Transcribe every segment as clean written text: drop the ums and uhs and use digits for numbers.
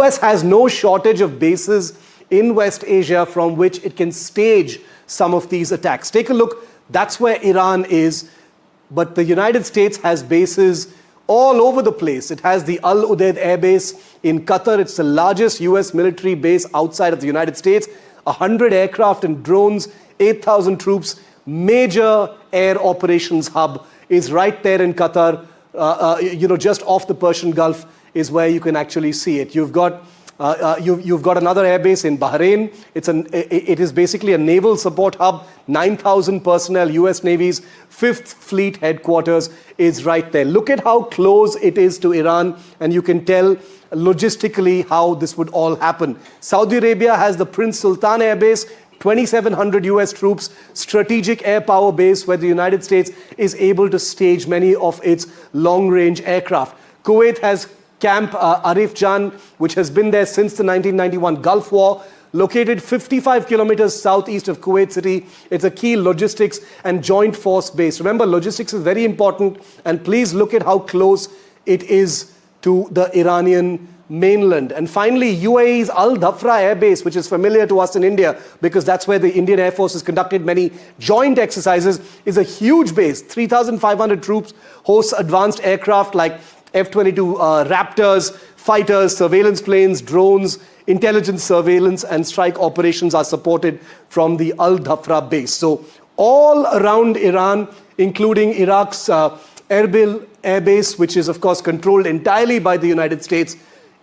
US has no shortage of bases in West Asia from which it can stage some of these attacks. Take a look, that's where Iran is, but the United States has bases all over the place. It has the Al Udeid Air Base in Qatar. It's the largest US military base outside of the United States. 100 aircraft and drones, 8,000 troops. Major air operations hub is right there in Qatar. Just off the Persian Gulf is where you can actually see it. You've got another airbase in Bahrain. It is basically a naval support hub. 9,000 personnel, US Navy's 5th Fleet headquarters is right there. Look at how close it is to Iran, and you can tell logistically how this would all happen. Saudi Arabia has the Prince Sultan Air Base, 2,700 US troops, strategic air power base where the United States is able to stage many of its long-range aircraft. Kuwait has Camp Arif Jan, which has been there since the 1991 Gulf War, located 55 kilometers southeast of Kuwait City. It's a key logistics and joint force base. Remember, logistics is very important, and please look at how close it is to the Iranian mainland. And finally, UAE's Al Dhafra Air Base, which is familiar to us in India because that's where the Indian Air Force has conducted many joint exercises, is a huge base. 3,500 troops, hosts advanced aircraft like F-22 Raptors, fighters, surveillance planes, drones, intelligence surveillance and strike operations are supported from the Al Dhafra base. So all around Iran, including Iraq's Erbil Air Base, which is of course controlled entirely by the United States,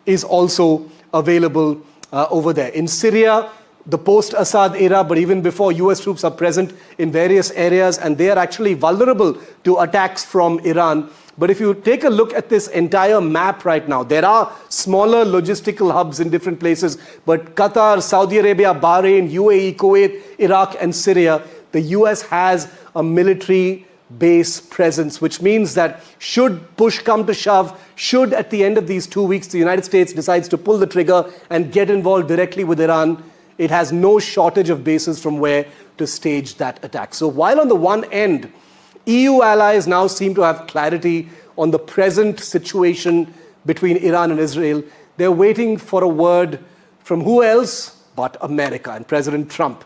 is also available over there. In Syria, the post-Assad era, but even before, US troops are present in various areas, and they are actually vulnerable to attacks from Iran. But if you take a look at this entire map right now, there are smaller logistical hubs in different places, but Qatar, Saudi Arabia, Bahrain, UAE, Kuwait, Iraq, and Syria, the US has a military base presence, which means that should push come to shove, should at the end of these 2 weeks the United States decides to pull the trigger and get involved directly with Iran, it has no shortage of bases from where to stage that attack. So while on the one end, EU allies now seem to have clarity on the present situation between Iran and Israel, they're waiting for a word from who else but America and President Trump.